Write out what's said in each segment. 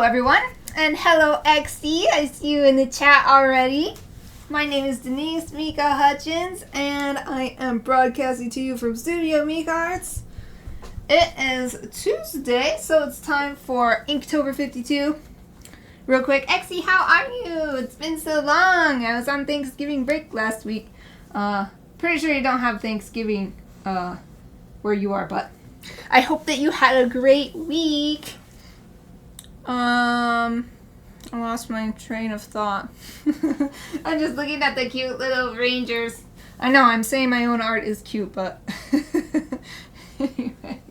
everyone, and hello XD, I see you in the chat already. My name is Denise Hutchins, and I am broadcasting to you from Studio Mikarts. It is Tuesday, so it's time for Inktober52. Real quick, XD, how are you? It's been so long. I was on Thanksgiving break last week. Pretty sure you don't have Thanksgiving where you are, but I hope that you had a great week. I lost my train of thought. I'm just looking at the cute little rangers. I know, I'm saying my own art is cute, but anyway.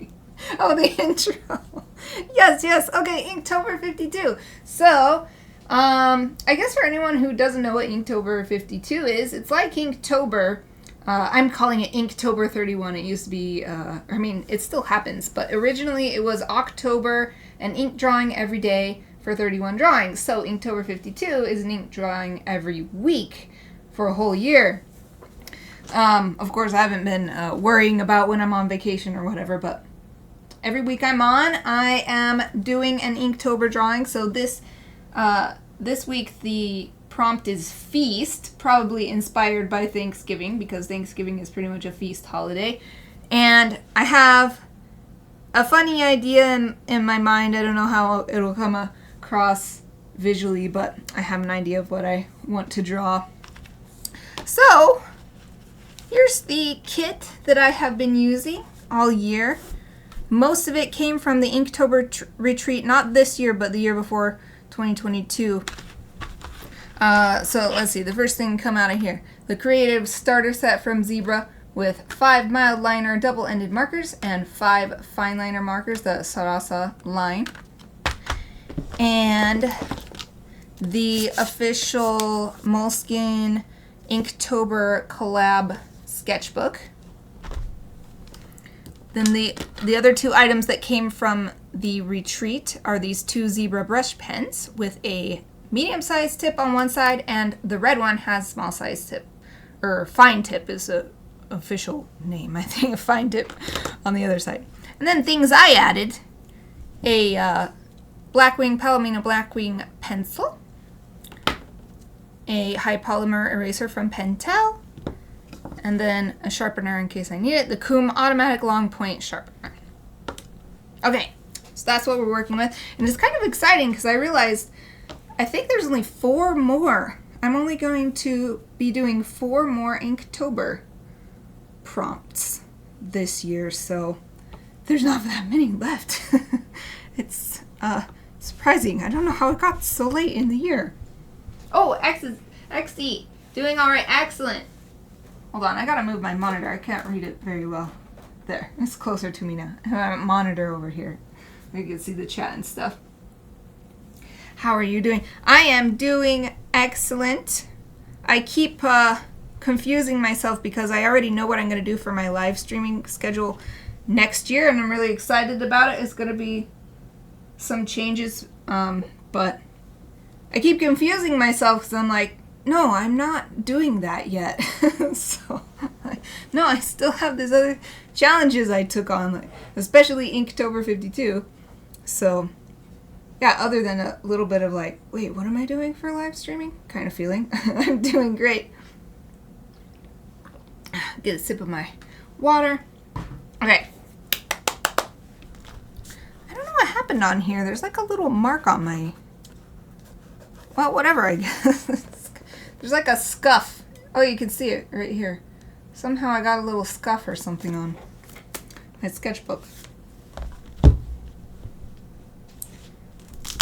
Oh, the intro. Yes. Okay, Inktober52. So, I guess for anyone who doesn't know what Inktober52 is, it's like Inktober. I'm calling it Inktober31. It used to be, it still happens, but originally it was October and ink drawing every day for 31 drawings. So Inktober52 is an ink drawing every week for a whole year. Of course, I haven't been worrying about when I'm on vacation or whatever, but every week I'm on, I am doing an Inktober drawing. So this week the prompt is feast, probably inspired by Thanksgiving, because Thanksgiving is pretty much a feast holiday. And I have a funny idea in my mind. I don't know how it'll come across visually, but I have an idea of what I want to draw. So here's the kit that I have been using all year. Most of it came from the Inktober retreat, not this year, but the year before, 2022. So let's see, the first thing come out of here. The creative starter set from Zebra with 5 mild liner double-ended markers and 5 fine liner markers, the Sarasa line. And the official Moleskine Inktober collab sketchbook. Then the other 2 items that came from the retreat are these 2 Zebra brush pens with a medium-sized tip on one side, and the red one has small-sized tip, or fine tip is the official name, I think, a fine tip on the other side. And then things I added, a Blackwing Palomino Blackwing pencil, a high polymer eraser from Pentel, and then a sharpener in case I need it, the Coom automatic long point sharpener. Okay, so that's what we're working with, and it's kind of exciting because I realized I think there's only 4 more. I'm only going to be doing 4 more Inktober prompts this year, so there's not that many left. It's surprising. I don't know how it got so late in the year. Oh, XD, doing all right, excellent. Hold on, I gotta move my monitor. I can't read it very well. There, it's closer to me now. I have a monitor over here. You can see the chat and stuff. How are you doing? I am doing excellent. I keep confusing myself because I already know what I'm going to do for my live streaming schedule next year, and I'm really excited about it. It's going to be some changes, but I keep confusing myself because I'm like, no, I'm not doing that yet. So, no, I still have these other challenges I took on, like, especially Inktober52. So yeah, other than a little bit of like, wait, what am I doing for live streaming? Kind of feeling. I'm doing great. Get a sip of my water. Okay. I don't know what happened on here. There's like a little mark on my... Well, whatever, I guess. There's like a scuff. Oh, you can see it right here. Somehow I got a little scuff or something on my sketchbook.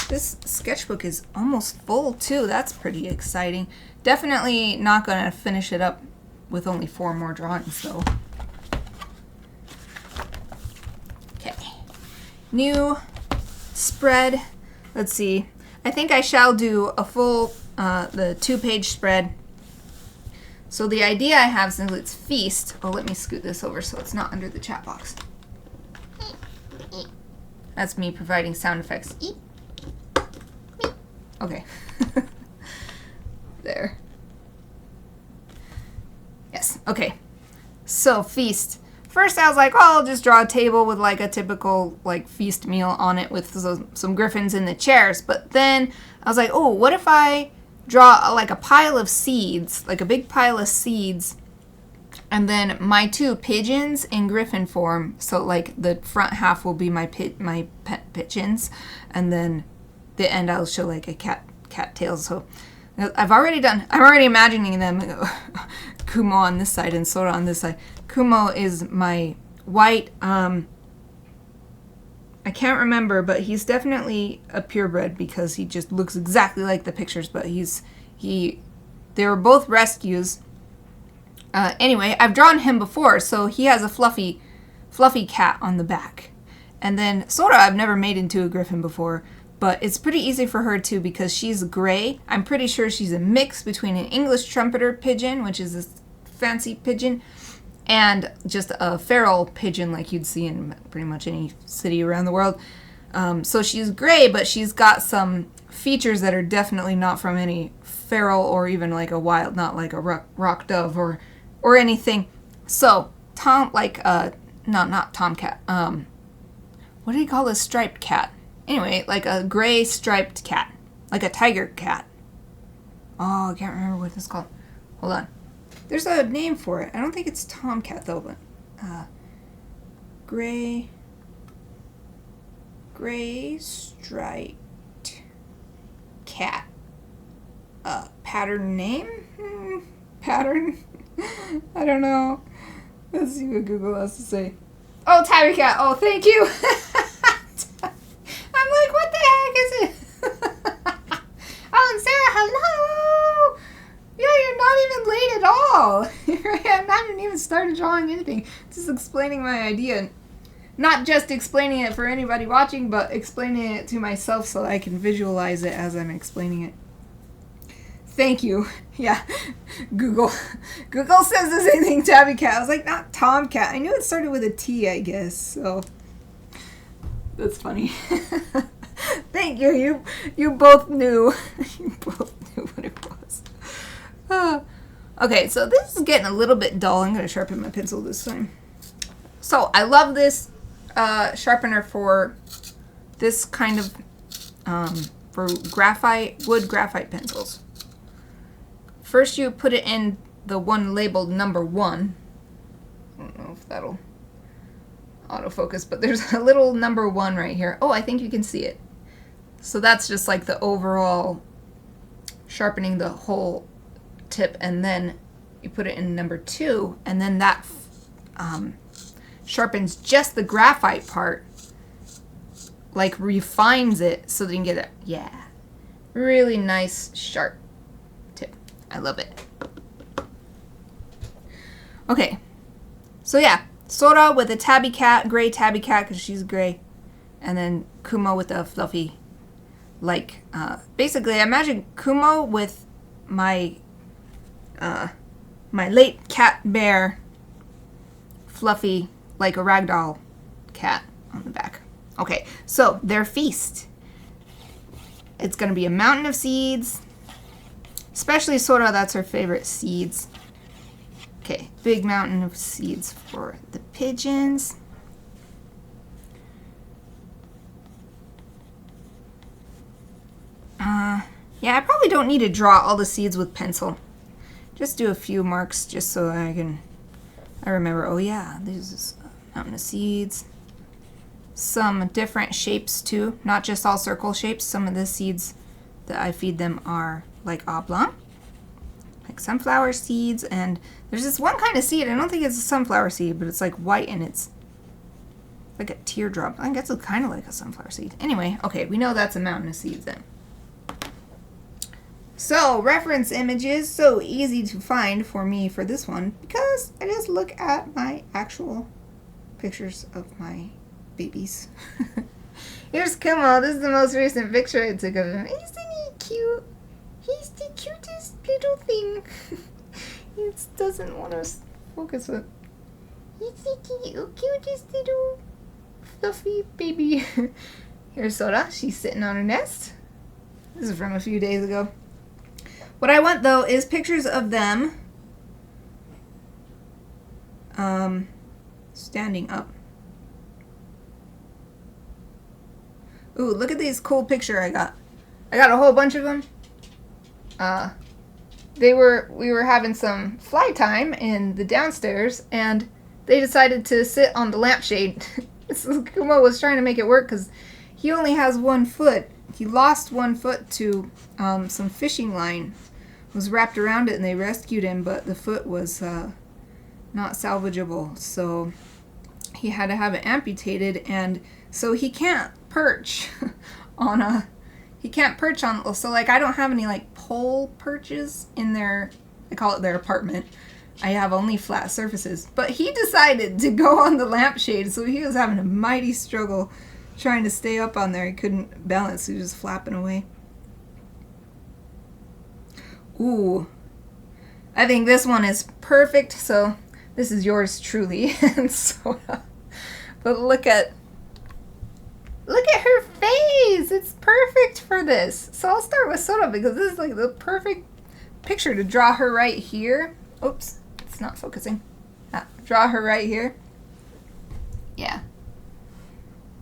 This sketchbook is almost full too. That's pretty exciting. Definitely not going to finish it up with only 4 more drawings though. Okay. New spread. Let's see. I think I shall do a full, the 2-page spread. So the idea I have, since it's feast, let me scoot this over so it's not under the chat box. That's me providing sound effects. Okay. There. Yes. Okay. So, feast. first I was like, oh, I'll just draw a table with like a typical like feast meal on it with some griffins in the chairs. But then I was like, oh, what if I draw like a pile of seeds, like a big pile of seeds, and then my two pigeons in griffin form. So like the front half will be my pet pigeons, and then the end I'll show like a cat tails. So I'm already imagining them. Kumo on this side and Sora on this side. Kumo is my white, I can't remember, but he's definitely a purebred because he just looks exactly like the pictures, but they were both rescues. Anyway, I've drawn him before, so he has a fluffy cat on the back. And then Sora I've never made into a griffin before, but it's pretty easy for her too because she's gray. I'm pretty sure she's a mix between an English trumpeter pigeon, which is this fancy pigeon, and just a feral pigeon like you'd see in pretty much any city around the world. So she's gray, but she's got some features that are definitely not from any feral or even like a wild, not like a rock dove or anything. So not tomcat. What do you call this striped cat? Anyway, like a gray striped cat, like a tiger cat. Oh, I can't remember what it's called. Hold on. There's a name for it. I don't think it's tomcat though, but gray striped cat. Pattern name? Pattern? I don't know. Let's see what Google has to say. Oh, tabby cat. Oh, thank you. I'm like, what the heck is it? Oh, and Sarah, hello. Yeah, you're not even late at all. I'm not even started drawing anything. Just explaining my idea. Not just explaining it for anybody watching, but explaining it to myself so I can visualize it as I'm explaining it. Thank you. Yeah, Google says the same thing, tabby cat. I was like, not tomcat. I knew it started with a T, I guess, so that's funny. Thank you. You both knew. You both knew what it was. Okay, so this is getting a little bit dull. I'm going to sharpen my pencil this time. So I love this sharpener for this kind of for wood graphite pencils. First you put it in the one labeled number 1. I don't know if that'll autofocus, but there's a little number 1 right here. Oh, I think you can see it. So that's just like the overall sharpening the whole tip, and then you put it in number 2, and then that sharpens just the graphite part, like refines it so that you can get a really nice sharp tip. I love it. Okay, so yeah, Sora with a tabby cat, gray tabby cat because she's gray, and then Kumo with a fluffy, like basically I imagine Kumo with my my late cat bear, fluffy like a ragdoll cat on the back. Okay, so their feast. It's gonna be a mountain of seeds. Especially Sora, that's her favorite seeds. Okay, big mountain of seeds for the pigeons. Yeah, I probably don't need to draw all the seeds with pencil. Just do a few marks just so I remember, oh yeah, this is a mountain of seeds. Some different shapes too, not just all circle shapes. Some of the seeds that I feed them are like oblong, like sunflower seeds, and there's this one kind of seed, I don't think it's a sunflower seed, but it's like white and it's like a teardrop. I guess it's kind of like a sunflower seed. Anyway, okay, we know that's a mountain of seeds then. So, reference images, so easy to find for me for this one, because I just look at my actual pictures of my babies. Here's Kumo. This is the most recent picture I took of him. Isn't he cute? He's the cutest little thing. He doesn't want to focus on. He's the cutest little fluffy baby. Here's Sora. She's sitting on her nest. This is from a few days ago. What I want, though, is pictures of them standing up. Ooh, look at these cool picture I got. I got a whole bunch of them. We were having some fly time in the downstairs, and they decided to sit on the lampshade. Kumo was trying to make it work because he only has 1 foot. He lost 1 foot to some fishing line was wrapped around it, and they rescued him, but the foot was not salvageable, so he had to have it amputated, and so he can't perch on so like I don't have any like pole perches in their, I call it their apartment. I have only flat surfaces, but he decided to go on the lampshade, so he was having a mighty struggle trying to stay up on there. He couldn't balance, he was just flapping away. Ooh, I think this one is perfect, so this is yours truly. And Soda. But look at her face. It's perfect for this. So I'll start with Soda because this is like the perfect picture to draw her right here. Oops, it's not focusing. Draw her right here. Yeah.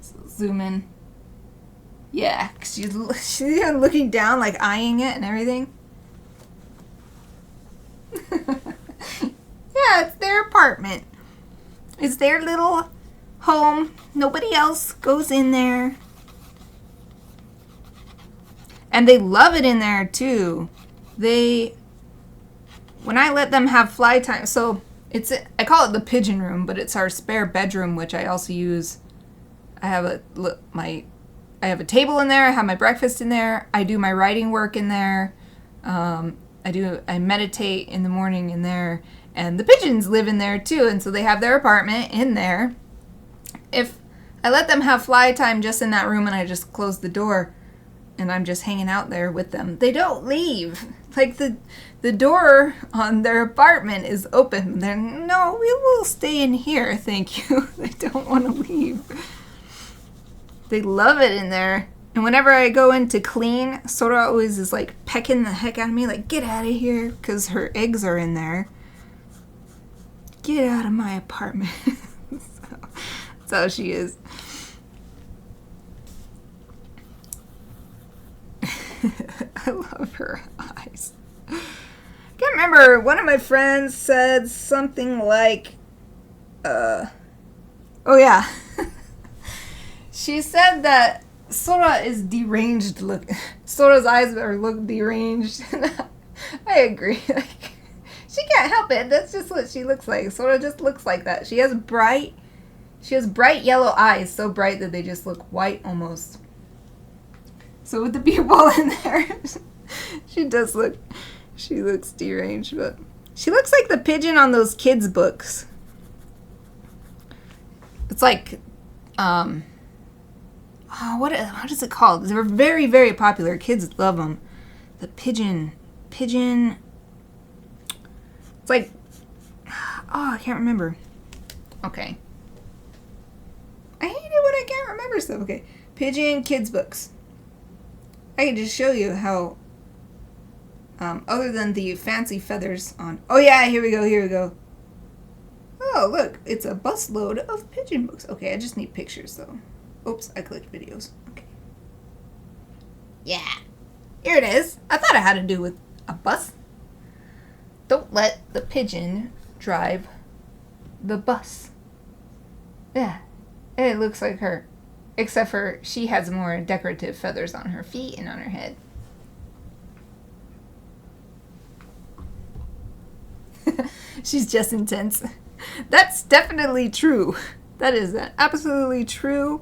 So zoom in. Yeah, she's even looking down, like eyeing it and everything. Yeah, it's their apartment. It's their little home. Nobody else goes in there. And they love it in there too. When I let them have fly time, so I call it the pigeon room, but it's our spare bedroom, which I also use. I have a table in there. I have my breakfast in there. I do my writing work in there. I meditate in the morning in there, and the pigeons live in there too, and so they have their apartment in there. If I let them have fly time just in that room and I just close the door and I'm just hanging out there with them, they don't leave. Like the door on their apartment is open. They're, no, we will stay in here, thank you. They don't want to leave. They love it in there. And whenever I go in to clean, Sora always is like pecking the heck out of me, like, get out of here, because her eggs are in there. Get out of my apartment. That's how she is. I love her eyes. I can't remember, one of my friends said something like, oh yeah. She said that Sora is deranged look. Sora's eyes look deranged. I agree. Like, she can't help it. That's just what she looks like. Sora just looks like that. She has bright yellow eyes, so bright that they just look white almost. So with the people in there, she looks deranged, but she looks like the pigeon on those kids' books. It's like, what is it called? They're very, very popular. Kids love them. The pigeon. It's like, I can't remember. Okay. I hate it when I can't remember stuff. Okay. Pigeon kids books. I can just show you how, other than the fancy feathers on. Oh yeah, here we go. Oh, look. It's a busload of pigeon books. Okay, I just need pictures though. Oops, I clicked videos. Okay. Yeah. Here it is. I thought it had to do with a bus. Don't let the pigeon drive the bus. Yeah. It looks like her. Except for she has more decorative feathers on her feet and on her head. She's just intense. That's definitely true. That is an absolutely true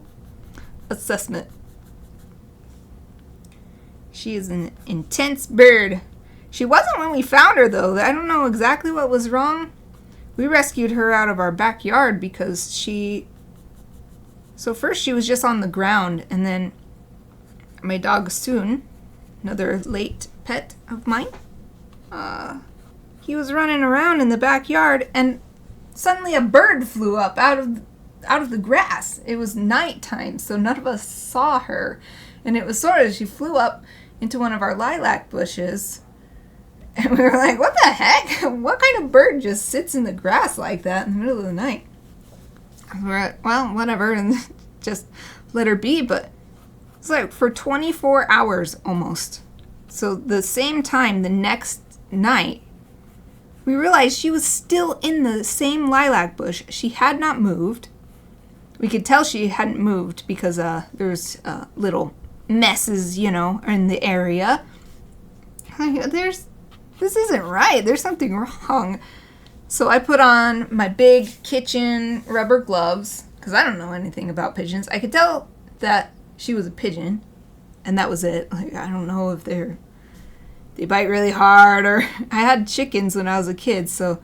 assessment. She is an intense bird. She wasn't when we found her, though. I don't know exactly what was wrong. We rescued her out of our backyard because so first she was just on the ground, and then my dog Soon, another late pet of mine, he was running around in the backyard, and suddenly a bird flew up out of the grass. It was nighttime, so none of us saw her. And it was she flew up into one of our lilac bushes. And we were like, what the heck? What kind of bird just sits in the grass like that in the middle of the night? well, whatever, and just let her be. But it's like for 24 hours almost. So the same time the next night, we realized she was still in the same lilac bush. She had not moved. We could tell she hadn't moved because there's little messes, in the area. This isn't right. There's something wrong. So I put on my big kitchen rubber gloves because I don't know anything about pigeons. I could tell that she was a pigeon, and that was it. Like, I don't know if they bite really hard, or I had chickens when I was a kid, so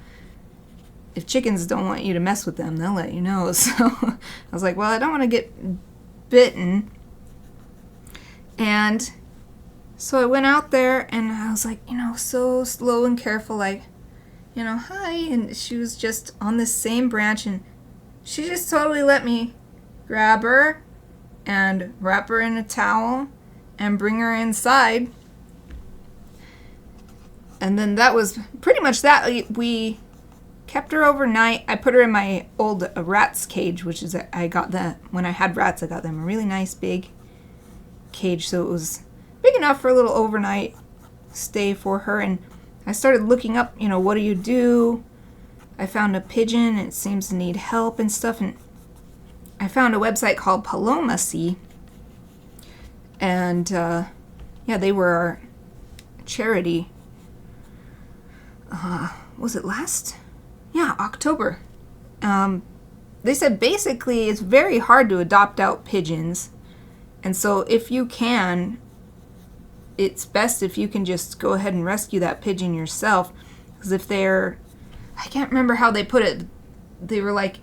if chickens don't want you to mess with them, they'll let you know. So I was like, well, I don't want to get bitten. And so I went out there, and I was like, so slow and careful, like, hi. And she was just on this same branch, and she just totally let me grab her and wrap her in a towel and bring her inside. And then that was pretty much that. We kept her overnight. I put her in my old rat's cage, which is, I got that when I had rats. I got them a really nice big cage, so it was big enough for a little overnight stay for her. And I started looking up, what do you do? I found a pigeon, and it seems to need help and stuff. And I found a website called Palomacy. And, they were our charity. Was it October. They said basically it's very hard to adopt out pigeons. And so if you can, it's best if you can just go ahead and rescue that pigeon yourself. Because if I can't remember how they put it. They were like,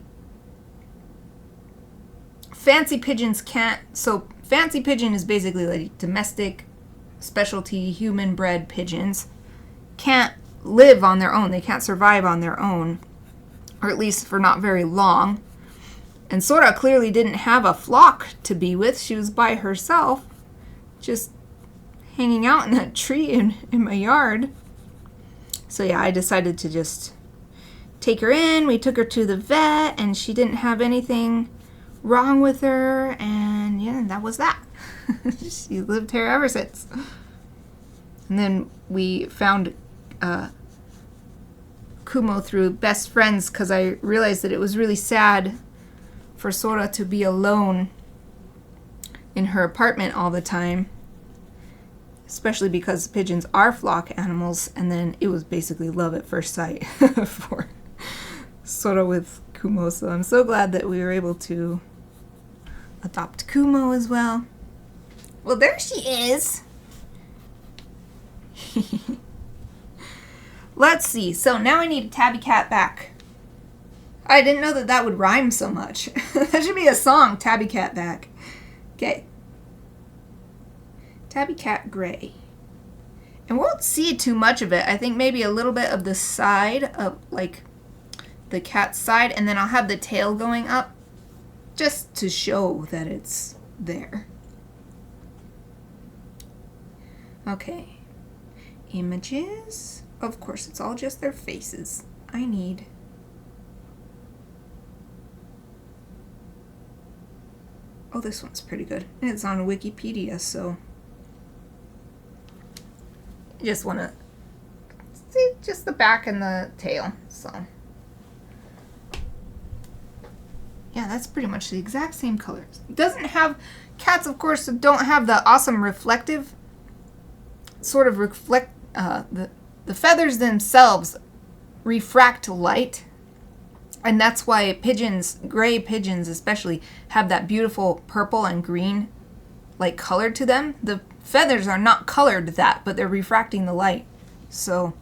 fancy pigeons can't. So fancy pigeon is basically like domestic, specialty, human-bred pigeons. Can't live on their own. They can't survive on their own. Or at least for not very long. And Sora clearly didn't have a flock to be with. She was by herself, just hanging out in that tree in my yard. So yeah, I decided to just take her in. We took her to the vet, and she didn't have anything wrong with her. And yeah, that was that. She lived here ever since. And then we found Kumo through best friends because I realized that it was really sad for Sora to be alone in her apartment all the time, especially because pigeons are flock animals. And then it was basically love at first sight for Sora with Kumo. So I'm so glad that we were able to adopt Kumo as well. Well, there she is. Let's see. So now I need a tabby cat back. I didn't know that would rhyme so much. That should be a song, tabby cat back. Okay. Tabby cat gray. And we won't see too much of it. I think maybe a little bit of the side of, like, the cat's side. And then I'll have the tail going up just to show that it's there. Okay. Images. Of course, it's all just their faces. I need... Oh, this one's pretty good. It's on Wikipedia, so... You just want to see just the back and the tail, so... Yeah, that's pretty much the exact same colors. It doesn't have... Cats, of course, don't have the awesome reflective... Sort of reflect... The feathers themselves refract light, and that's why pigeons, gray pigeons especially, have that beautiful purple and green like color to them. The feathers are not colored that, but they're refracting the light. So,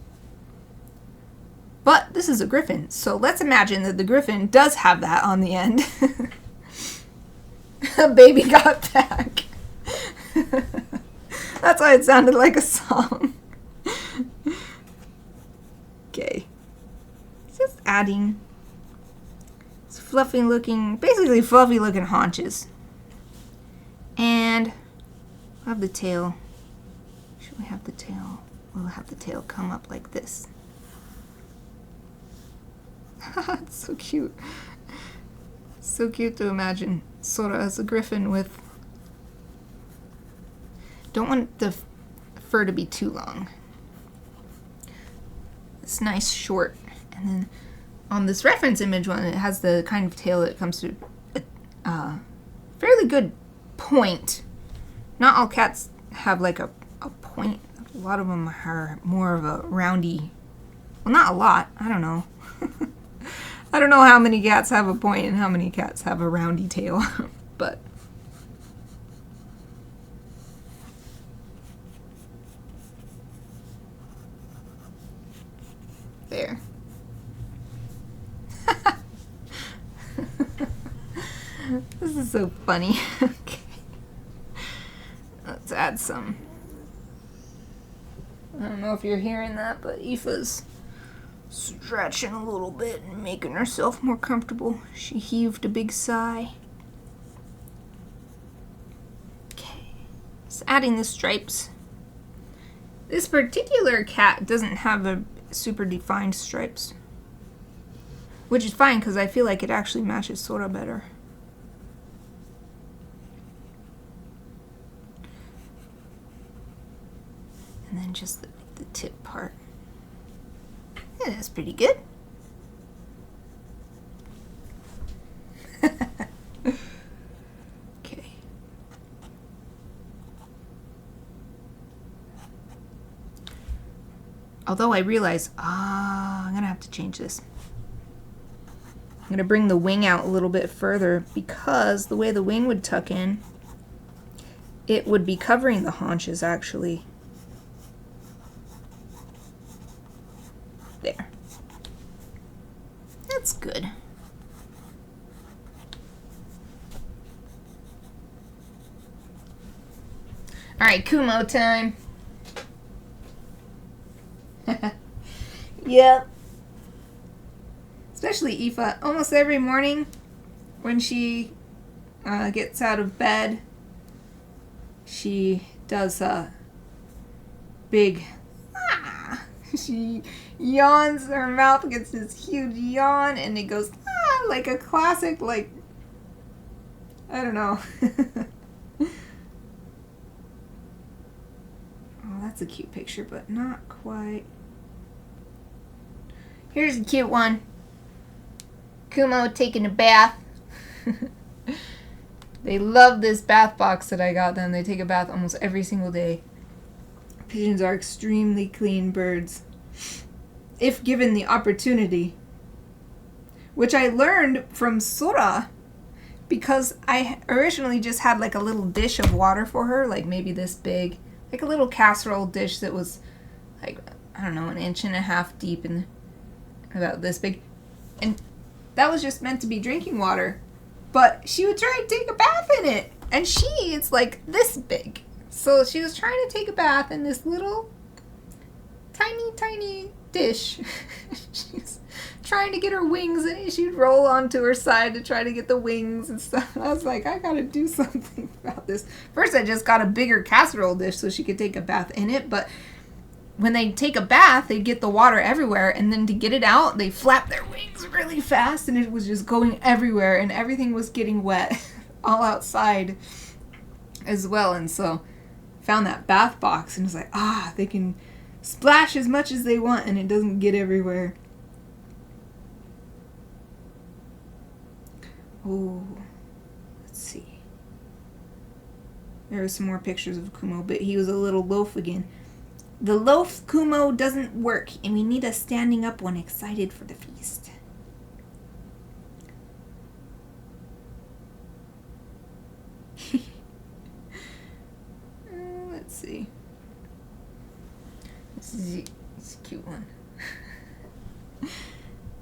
but this is a griffin, so let's imagine that the griffin does have that on the end. A baby got back. That's why it sounded like a song. Okay. Just adding. It's fluffy looking, basically fluffy looking haunches. And we'll have the tail. Should we have the tail? We'll have the tail come up like this. It's so cute. So cute to imagine Sora as a griffin with... Don't want the fur to be too long. It's nice short. And then on this reference image one, it has the kind of tail that comes to a fairly good point. Not all cats have like a point. A lot of them are more of a roundy. Well, not a lot. I don't know. I don't know how many cats have a point and how many cats have a roundy tail. But there. This is so funny. Okay. Let's add some. I don't know if you're hearing that, but Aoife's stretching a little bit and making herself more comfortable. She heaved a big sigh. Okay. Just adding the stripes. This particular cat doesn't have a super defined stripes, which is fine because I feel like it actually matches Sora better. And then just the tip part. Yeah, that's pretty good. Okay. Although I realize, I'm gonna have to change this. I'm gonna bring the wing out a little bit further because the way the wing would tuck in, it would be covering the haunches actually. There. That's good. Alright, Kumo time. Yep. Especially Aoife. Almost every morning when she gets out of bed, she does a big she yawns, her mouth gets this huge yawn, and it goes like a classic, like, I don't know. Oh, that's a cute picture, but not quite. Here's a cute one. Kumo taking a bath. They love this bath box that I got them. They take a bath almost every single day. Pigeons are extremely clean birds, if given the opportunity. Which I learned from Sora, because I originally just had like a little dish of water for her, like maybe this big, like a little casserole dish that was like, I don't know, 1.5 inches deep and about this big. And that was just meant to be drinking water. But she would try and take a bath in it. And it's like this big. So she was trying to take a bath in this little tiny, tiny dish. She's trying to get her wings, and she'd roll onto her side to try to get the wings and stuff. I was like, I gotta do something about this. First, I just got a bigger casserole dish so she could take a bath in it, but when they take a bath, they get the water everywhere, and then to get it out, they flap their wings really fast, and it was just going everywhere, and everything was getting wet all outside as well. And so found that bath box and was like, they can splash as much as they want and it doesn't get everywhere. Oh, let's see. There were some more pictures of Kumo, but he was a little loaf again. The loaf Kumo doesn't work, and we need a standing up one excited for the feast. Let's see. This is a cute one.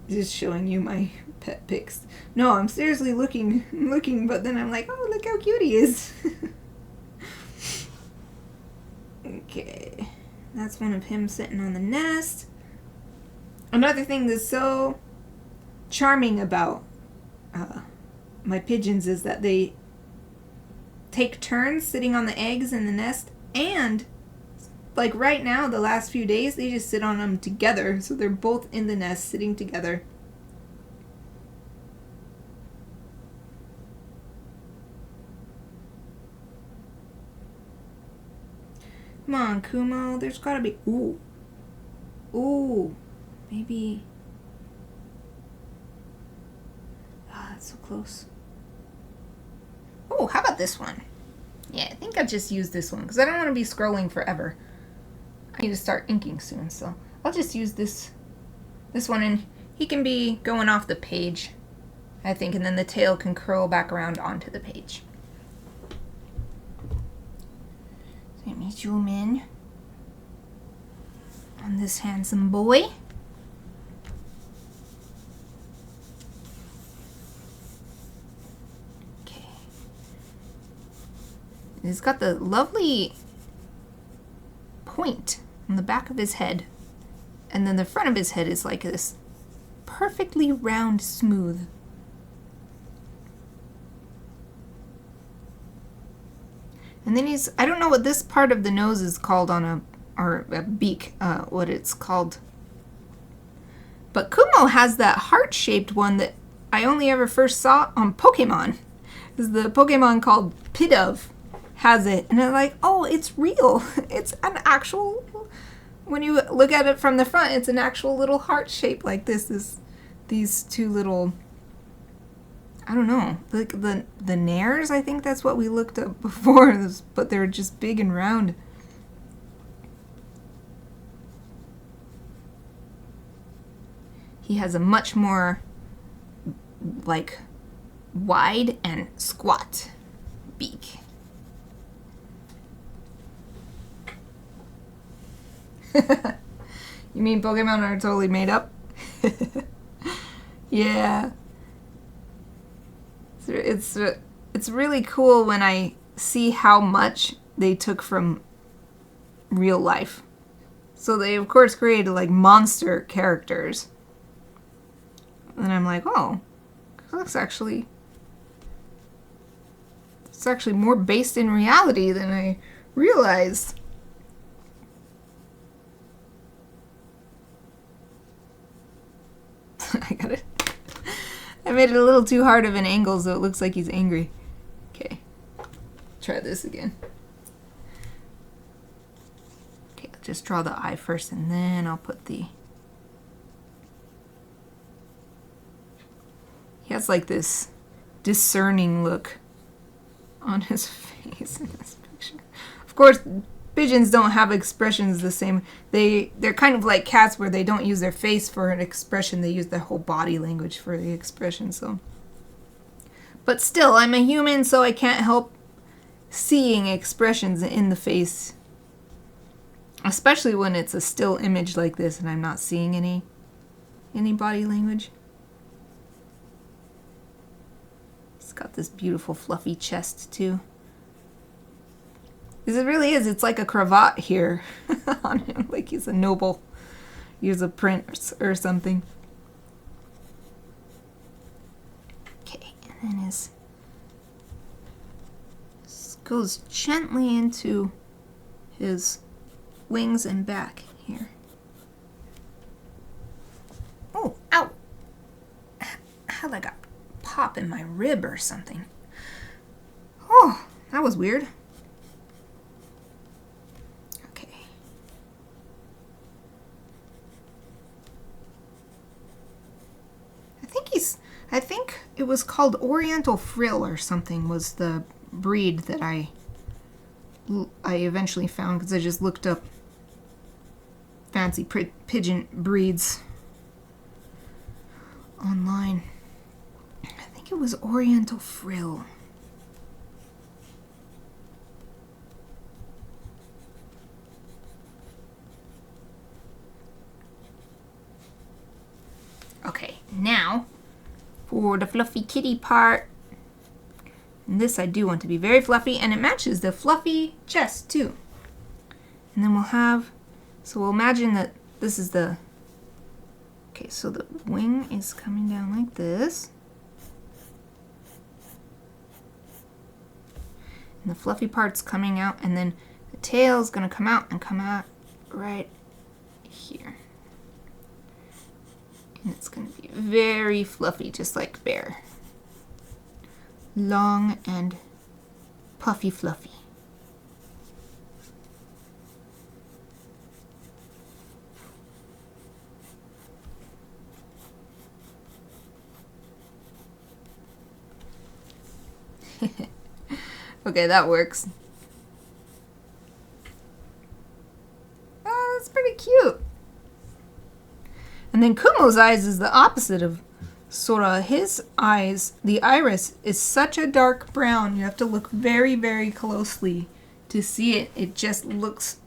Just showing you my pet pics. No, I'm seriously looking, but then I'm like, oh, look how cute he is. Okay. That's one of him sitting on the nest. Another thing that's so charming about my pigeons is that they take turns sitting on the eggs in the nest, and like right now, the last few days, they just sit on them together. So they're both in the nest sitting together. Come on, Kumo. There's gotta be... Ooh. Ooh. Maybe... Ah, that's so close. Oh, how about this one? Yeah, I think I'll just use this one because I don't want to be scrolling forever. I need to start inking soon, so I'll just use this one, and he can be going off the page, I think, and then the tail can curl back around onto the page. So let me zoom in on this handsome boy. Okay. He's got the lovely point on the back of his head, and then the front of his head is like this perfectly round, smooth. And then he's, I don't know what this part of the nose is called on a beak, what it's called. But Kumo has that heart-shaped one that I only ever first saw on Pokemon. Is the Pokemon called Pidove has it, and I'm like, oh, it's real. It's an actual, when you look at it from the front, it's an actual little heart shape like this. These two little, I don't know, like the Nares, I think that's what we looked up before, but they're just big and round. He has a much more, like, wide and squat beak. You mean Pokemon are totally made up? Yeah. It's really cool when I see how much they took from real life. So they of course created like monster characters. And I'm like, oh, it's actually more based in reality than I realized. I made it a little too hard of an angle so it looks like he's angry. Okay, try this again. Okay, I'll just draw the eye first and then I'll put the... He has like this discerning look on his face in this picture. Of course, pigeons don't have expressions the same. They're kind of like cats where they don't use their face for an expression. They use their whole body language for the expression. So, but still, I'm a human, so I can't help seeing expressions in the face. Especially when it's a still image like this and I'm not seeing any body language. He's got this beautiful fluffy chest too. Because it really is, it's like a cravat here on him, like he's a noble. Here's a prince or something. Okay, and then his goes gently into his wings and back here. Oh, ow! How I got pop in my rib or something. Oh, that was weird. I think it was called Oriental Frill or something was the breed that I eventually found because I just looked up fancy pigeon breeds online. I think it was Oriental Frill. Okay, now for the fluffy kitty part. And this I do want to be very fluffy, and it matches the fluffy chest too. And then we'll have, so we'll imagine that this is the, okay, so the wing is coming down like this. And the fluffy part's coming out, and then the tail is going to come out and come out right here. And it's going to be very fluffy, just like Bear. Long and puffy fluffy. Okay, that works. Oh, that's pretty cute. And then Kumo's eyes is the opposite of Sora. His eyes, the iris, is such a dark brown. You have to look very, very closely to see it. It just looks,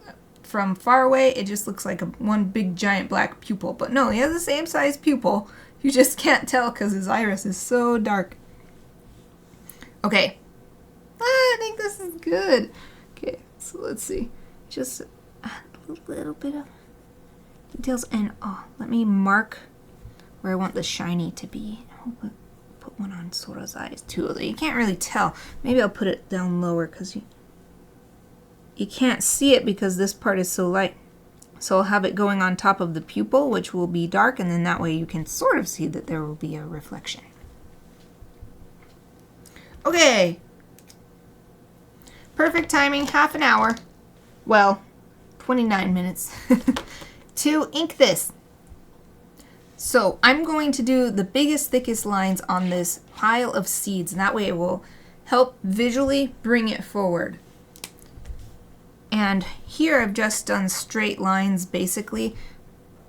from far away, it just looks like one big giant black pupil. But no, he has the same size pupil. You just can't tell because his iris is so dark. Okay. I think this is good. Okay, so let's see. Just a little bit of details. And let me mark where I want the shiny to be. I'll put one on Sora's eyes too, although you can't really tell. Maybe I'll put it down lower because you can't see it because this part is so light. So I'll have it going on top of the pupil, which will be dark, and then that way you can sort of see that there will be a reflection. Okay. Perfect timing, half an hour. Well, 29 minutes to ink this. So I'm going to do the biggest, thickest lines on this pile of seeds, and that way it will help visually bring it forward. And here I've just done straight lines basically,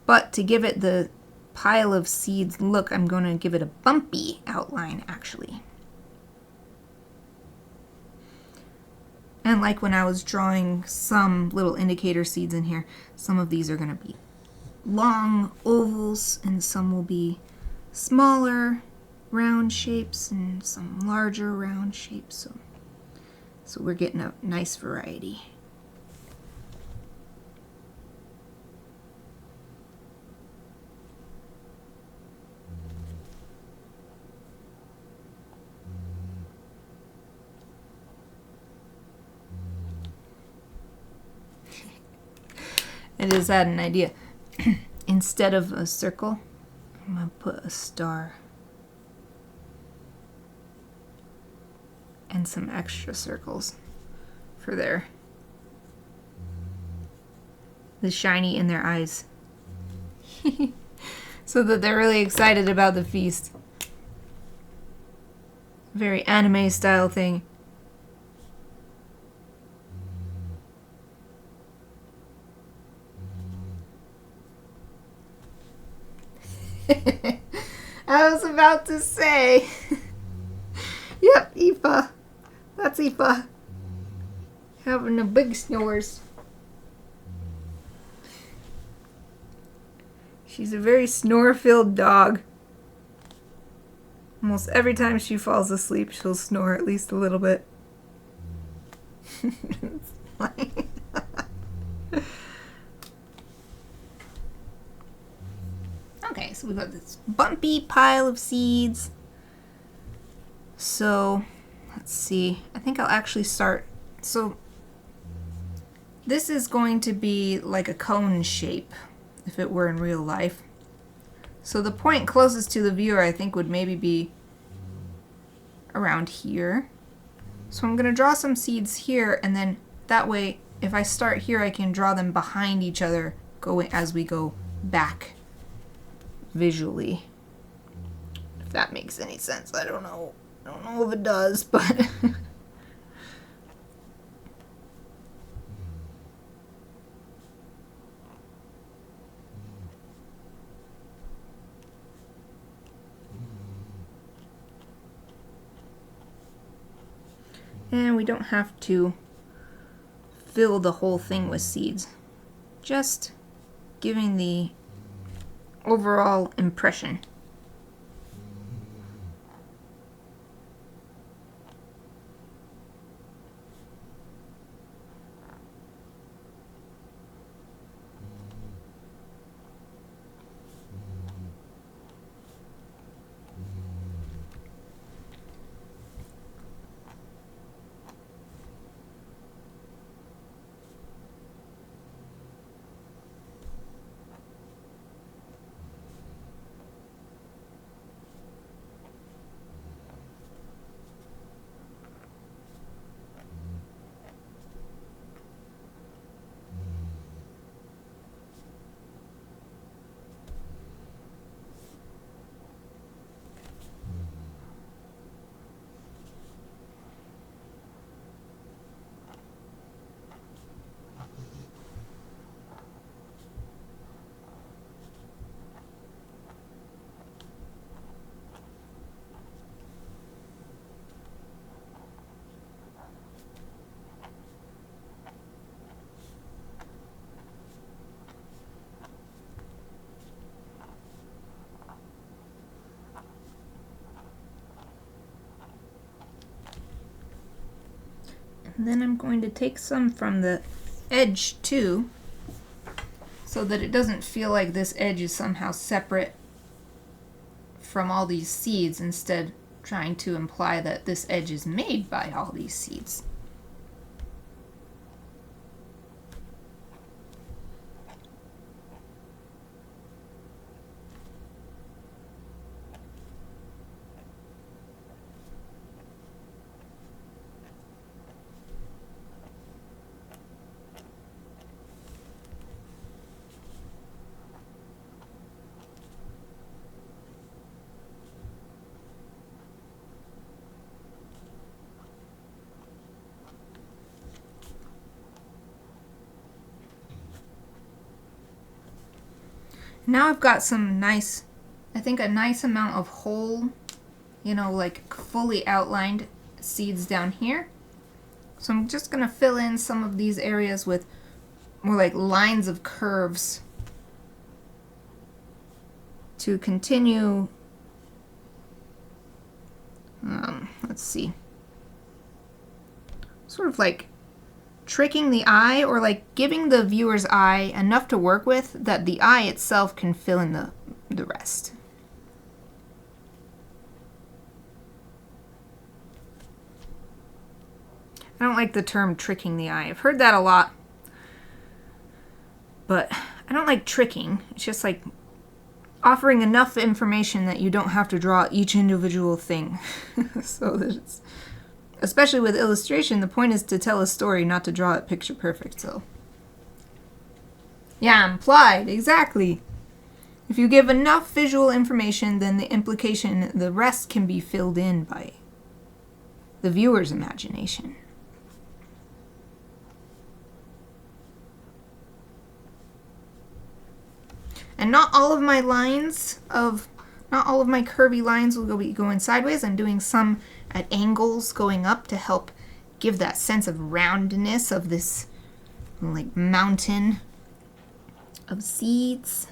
but to give it the pile of seeds look, I'm going to give it a bumpy outline actually. And like when I was drawing some little indicator seeds in here, some of these are going to be long ovals and some will be smaller round shapes and some larger round shapes. So we're getting a nice variety. I just had an idea. Instead of a circle, I'm going to put a star. And some extra circles for the shiny in their eyes. So that they're really excited about the feast. Very anime style thing. I was about to say. Yep, Aoife. That's Aoife. Having a big snores. She's a very snore-filled dog. Almost every time she falls asleep, she'll snore at least a little bit. It's funny. Okay, so we've got this bumpy pile of seeds. So, let's see. I think I'll actually start. So, this is going to be like a cone shape if it were in real life. So the point closest to the viewer, I think, would maybe be around here. So I'm going to draw some seeds here, and then that way, if I start here, I can draw them behind each other as we go back visually. If that makes any sense. I don't know if it does, but and we don't have to fill the whole thing with seeds. Just giving the overall impression. And then I'm going to take some from the edge too, so that it doesn't feel like this edge is somehow separate from all these seeds, instead trying to imply that this edge is made by all these seeds. Now I've got some nice, I think a nice amount of whole, you know, like fully outlined seeds down here. So I'm just going to fill in some of these areas with more like lines of curves to continue, let's see, sort of like tricking the eye, or like giving the viewer's eye enough to work with that the eye itself can fill in the rest. I don't like the term tricking the eye. I've heard that a lot, but I don't like tricking. It's just like offering enough information that you don't have to draw each individual thing. So that it's, especially with illustration, the point is to tell a story, not to draw it picture perfect. So yeah, implied, exactly. If you give enough visual information, then the implication, the rest can be filled in by the viewer's imagination. And not all of my curvy lines will be going sideways. I'm doing some at angles going up to help give that sense of roundness of this like mountain of seeds.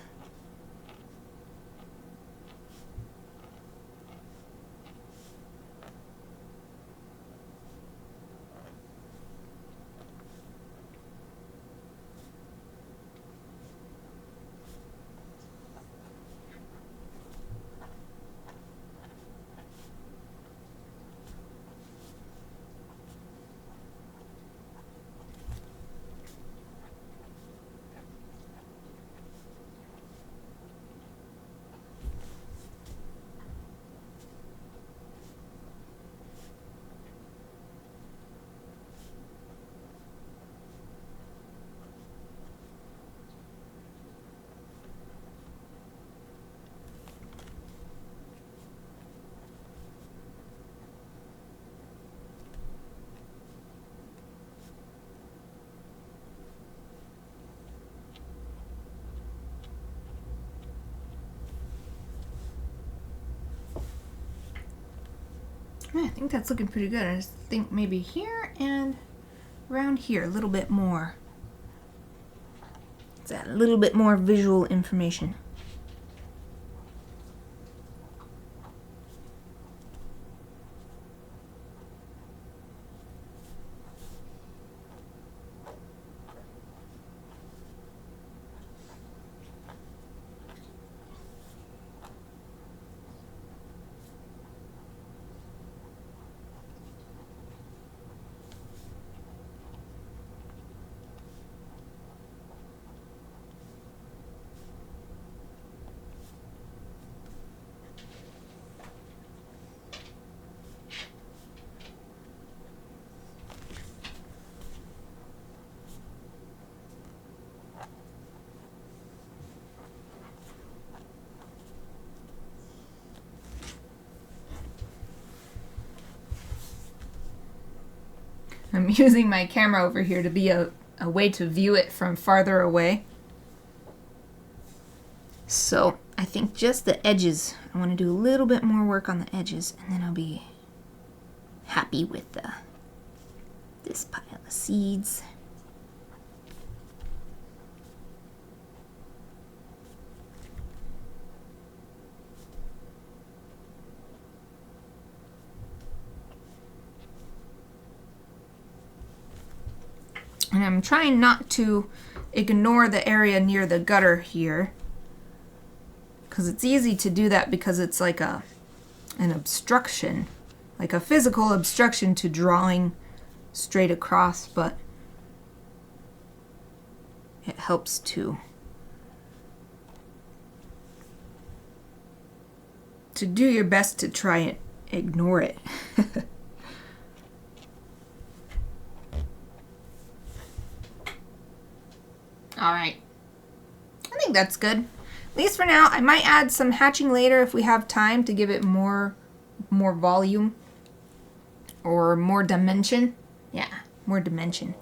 I think that's looking pretty good. I just think maybe here and around here a little bit more. It's a little bit more visual information. I'm using my camera over here to be a way to view it from farther away. So I think just the edges, I want to do a little bit more work on the edges, and then I'll be happy with this pile of seeds. And I'm trying not to ignore the area near the gutter here, because it's easy to do that because it's like an obstruction, like a physical obstruction to drawing straight across, but it helps to do your best to try and ignore it. All right, I think that's good. At least for now. I might add some hatching later if we have time to give it more volume or more dimension. Yeah, more dimension.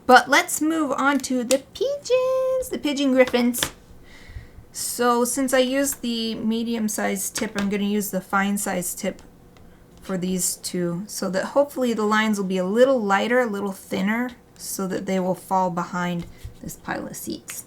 But let's move on to the pigeons, the pigeon Gryphons. So since I used the medium-sized tip, I'm going to use the fine-sized tip for these two, so that hopefully the lines will be a little lighter, a little thinner, so that they will fall behind this pile of seeds.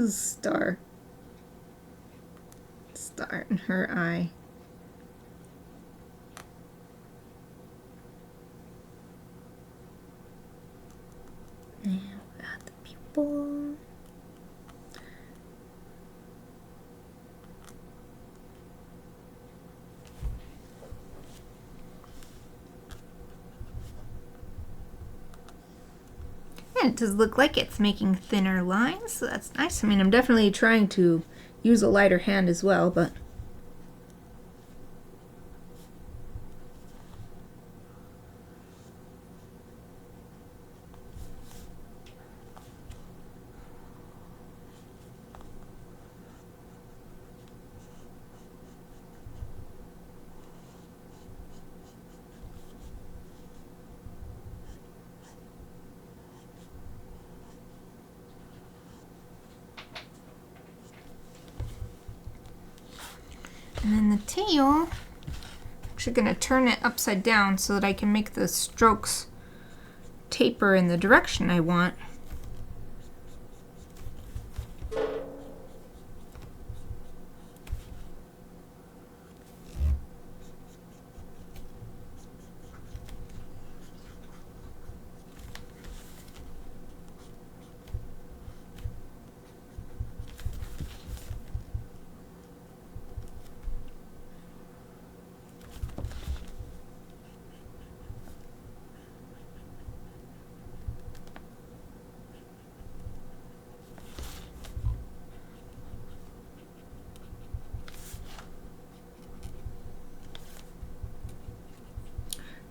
Star in her eye. And we got the pupil. And it does look like it's making thinner lines, so that's nice. I mean, I'm definitely trying to use a lighter hand as well, but and then the tail, I'm actually going to turn it upside down so that I can make the strokes taper in the direction I want.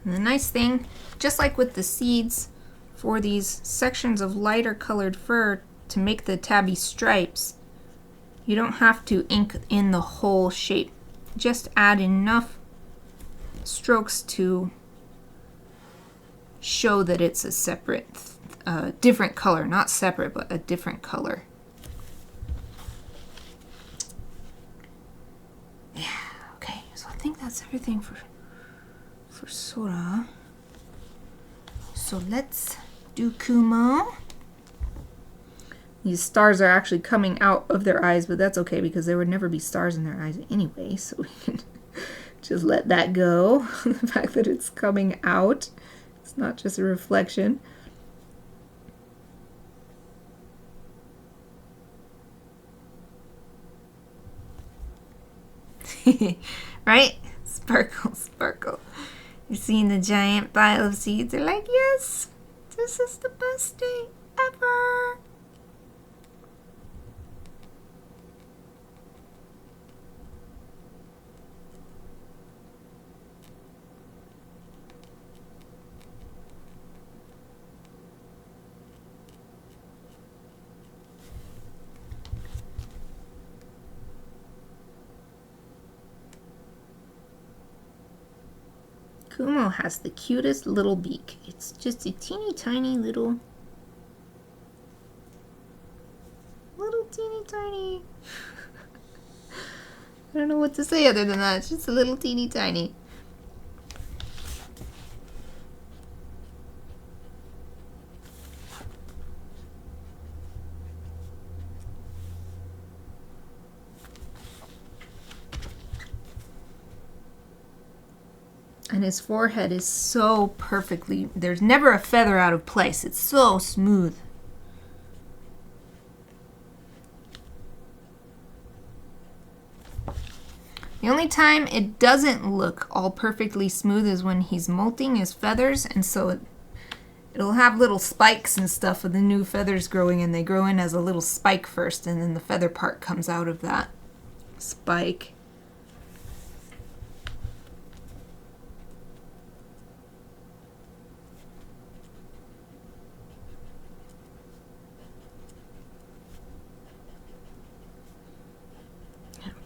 And the nice thing, just like with the seeds, for these sections of lighter colored fur to make the tabby stripes, you don't have to ink in the whole shape. Just add enough strokes to show that it's a separate, different color. Not separate, but a different color. Yeah, okay, so I think that's everything for Sora. So let's do Kumo. These stars are actually coming out of their eyes, but that's okay because there would never be stars in their eyes anyway, so we can just let that go. The fact that it's coming out, it's not just a reflection. Right? Sparkle, sparkle. You're seeing the giant pile of seeds. They're like, yes, this is the best day ever. Kumo has the cutest little beak. It's just a teeny tiny little teeny tiny. I don't know what to say other than that. It's just a little teeny tiny. And his forehead is so perfectly, there's never a feather out of place. It's so smooth. The only time it doesn't look all perfectly smooth is when he's molting his feathers, and so it'll have little spikes and stuff with the new feathers growing, and they grow in as a little spike first, and then the feather part comes out of that spike.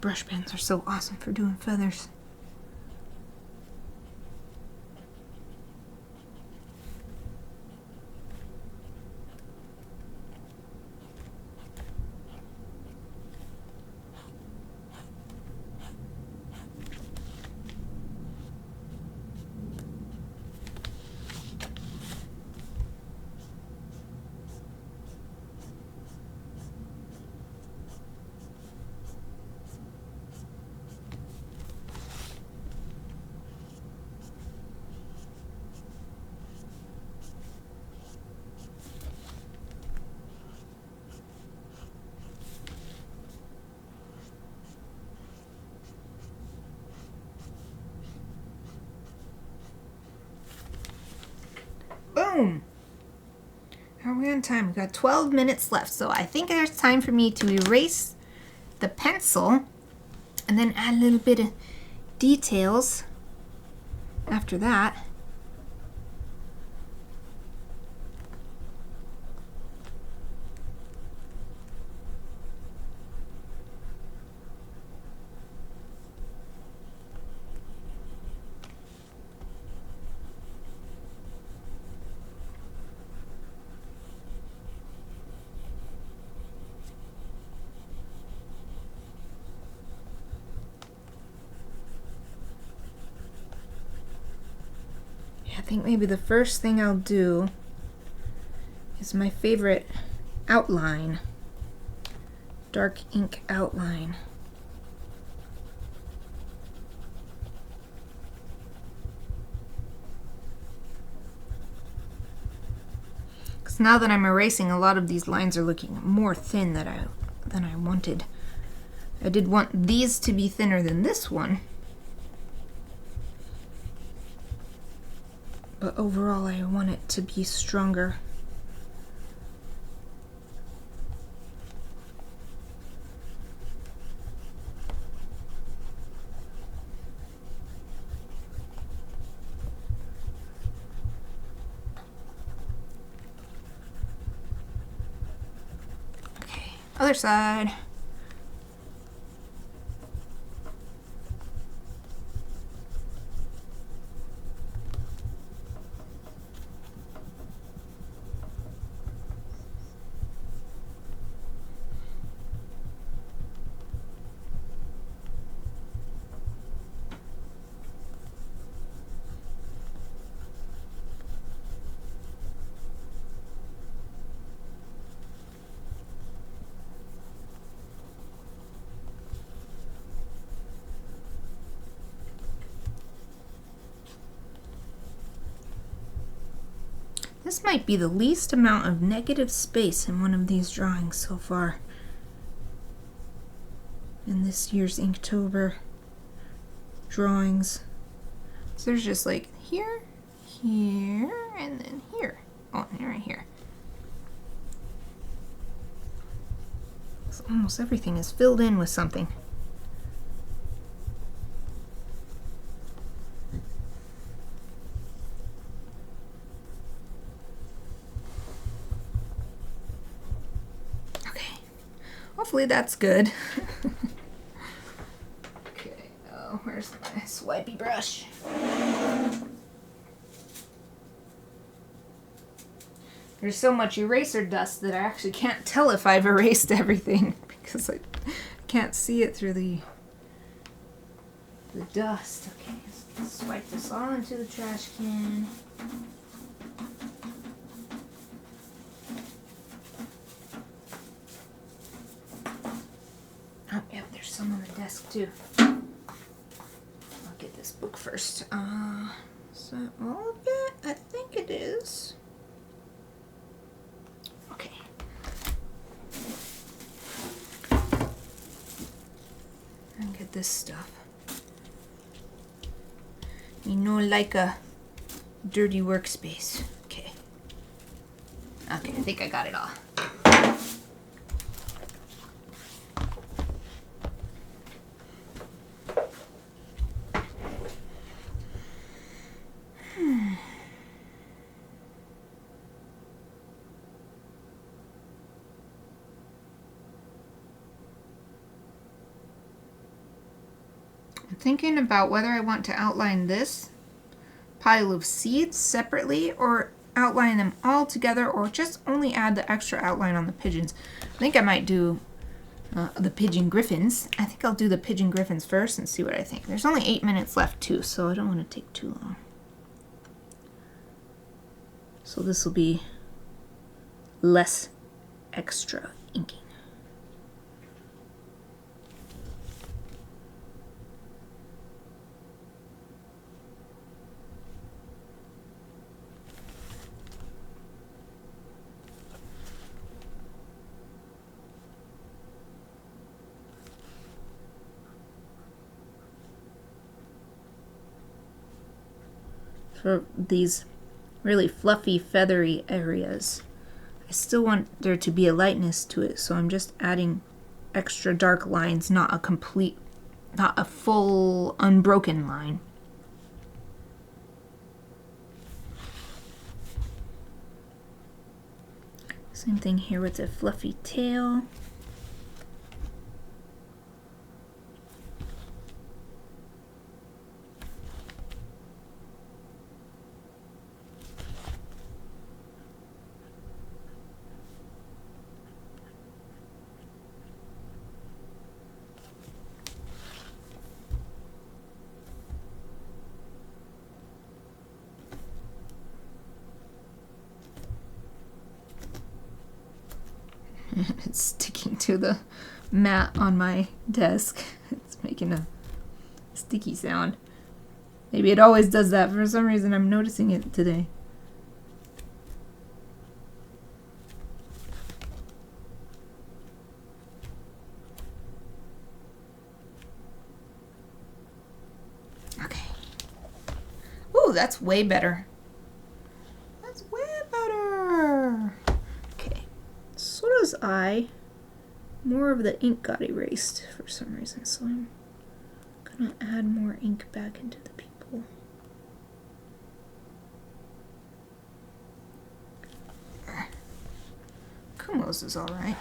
Brush pens are so awesome for doing feathers. Boom! How are we on time? We've got 12 minutes left, so I think there's time for me to erase the pencil and then add a little bit of details after that. I think maybe the first thing I'll do is my favorite outline, dark ink outline. Because now that I'm erasing, a lot of these lines are looking more thin than I wanted. I did want these to be thinner than this one. But overall, I want it to be stronger. Okay, other side. This might be the least amount of negative space in one of these drawings so far in this year's Inktober drawings. So there's just like here, here, and then here. Oh, and right here. So almost everything is filled in with something. Hopefully that's good. Okay, oh, where's my swipey brush? there's so much eraser dust that I actually can't tell if I've erased everything because I can't see it through the dust. Okay, let's swipe this all into the trash can. Oh, yeah, there's some on the desk too. I'll get this book first. Is that all of it? I think it is. Okay. And get this stuff. You know, like a dirty workspace. Okay. Okay, I think I got it all. Thinking about whether I want to outline this pile of seeds separately or outline them all together or just only add the extra outline on the pigeons. I think I might do the pigeon Gryphons. I think I'll do the pigeon Gryphons first and see what I think. There's only 8 minutes left too, so I don't want to take too long. So this will be less extra inking. For these really fluffy, feathery areas, I still want there to be a lightness to it, so I'm just adding extra dark lines, not a full unbroken line. Same thing here with the fluffy tail. It's sticking to the mat on my desk. It's making a sticky sound. Maybe it always does that. For some reason, I'm noticing it today. Okay. Ooh, that's way better. That's way better. So does I. More of the ink got erased for some reason, so I'm gonna add more ink back into the people. Kumo's is alright.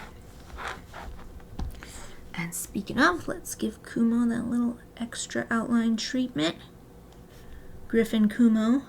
And speaking of, let's give Kumo that little extra outline treatment. Gryphon Kumo.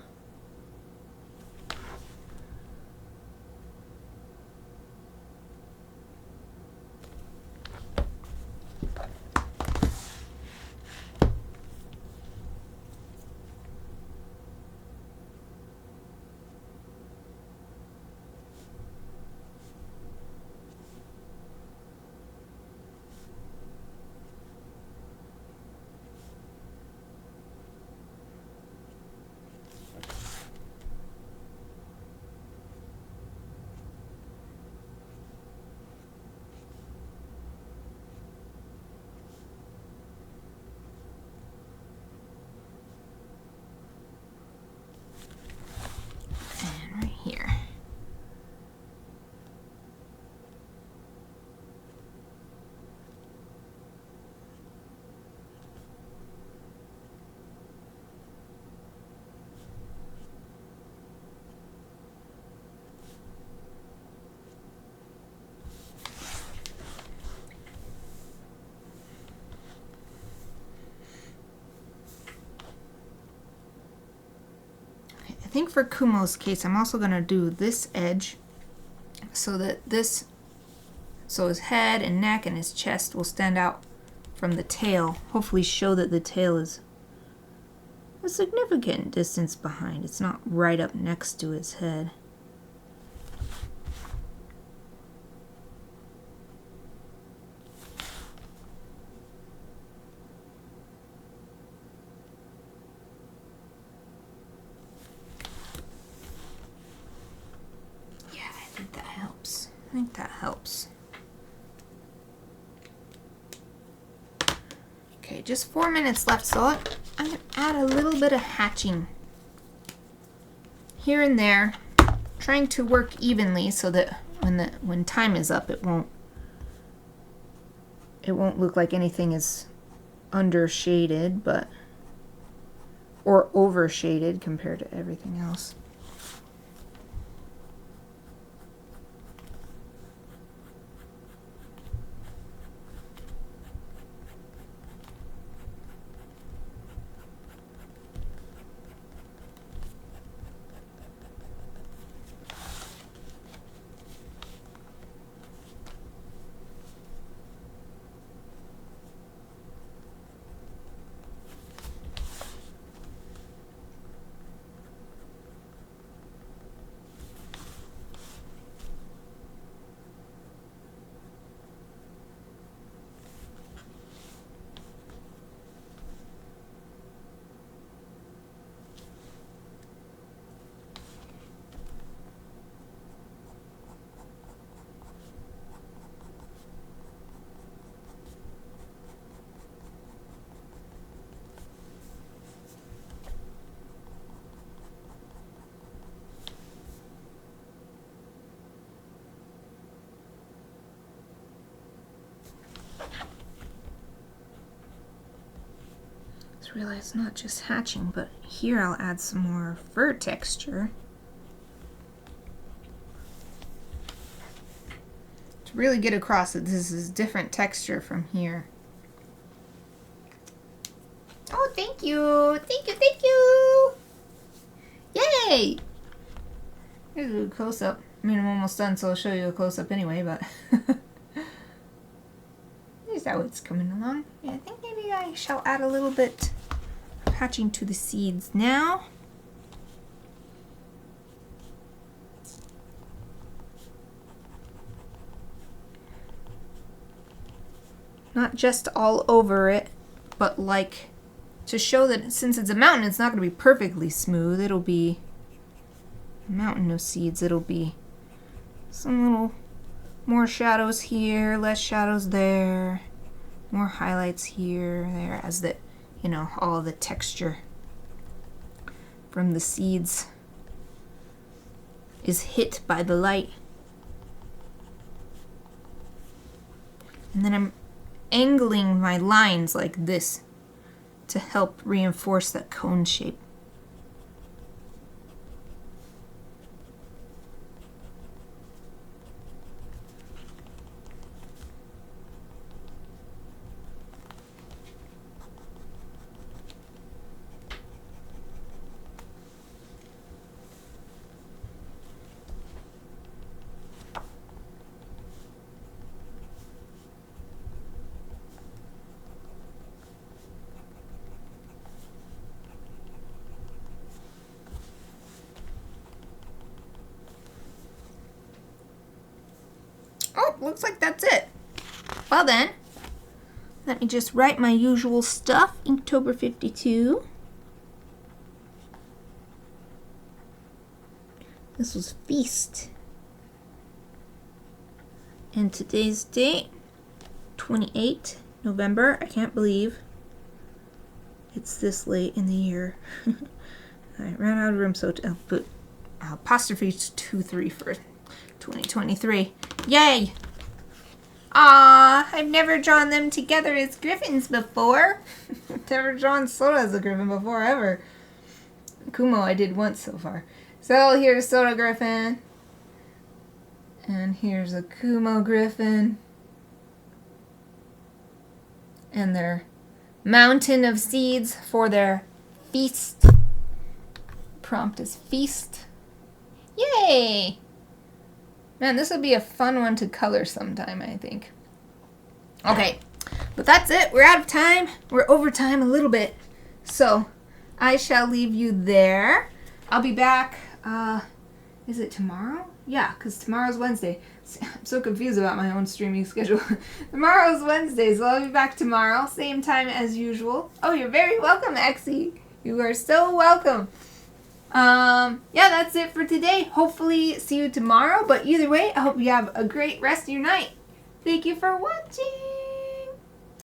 I think for Kumo's case, I'm also going to do this edge so that so his head and neck and his chest will stand out from the tail. Hopefully show that the tail is a significant distance behind. It's not right up next to his head. Yeah, I think that helps. I think that helps. Okay, just 4 minutes left, so I'm going to add a little bit of hatching here and there, trying to work evenly so that when time is up, it won't look like anything is undershaded, or overshaded compared to everything else. Realize it's not just hatching, but here I'll add some more fur texture to really get across that this is different texture from here. Oh, thank you! Thank you, thank you! Yay! Here's a close-up. I mean, I'm almost done, so I'll show you a close-up anyway, but here's how it's coming along. Yeah, I think maybe I shall add a little bit of hatching to the seeds now. Not just all over it, but like to show that since it's a mountain, it's not going to be perfectly smooth. It'll be a mountain of seeds. It'll be some little more shadows here, less shadows there, more highlights here, there, as the, you know, all the texture from the seeds is hit by the light. And then I'm angling my lines like this to help reinforce that cone shape. Oh, looks like that's it. Well then, let me just write my usual stuff. Inktober52. This was Feast. And today's date, 28 November. I can't believe it's this late in the year. I ran out of room, so I'll put apostrophe 23 for 2023. Yay! Ah, I've never drawn them together as Gryphons before. Never drawn Soda as a Gryphon before, ever. Kumo I did once so far. So here's Soda Gryphon. And here's a Kumo Gryphon. And their mountain of seeds for their feast. Prompt is feast. Yay! Man, this would be a fun one to color sometime, I think. Okay, but that's it. We're out of time. We're over time a little bit. So I shall leave you there. I'll be back, is it tomorrow? Yeah, because tomorrow's Wednesday. I'm so confused about my own streaming schedule. Tomorrow's Wednesday, so I'll be back tomorrow, same time as usual. Oh, you're very welcome, Exie. You are so welcome. Yeah, that's it for today. Hopefully see you tomorrow, but either way, I hope you have a great rest of your night. Thank you for watching.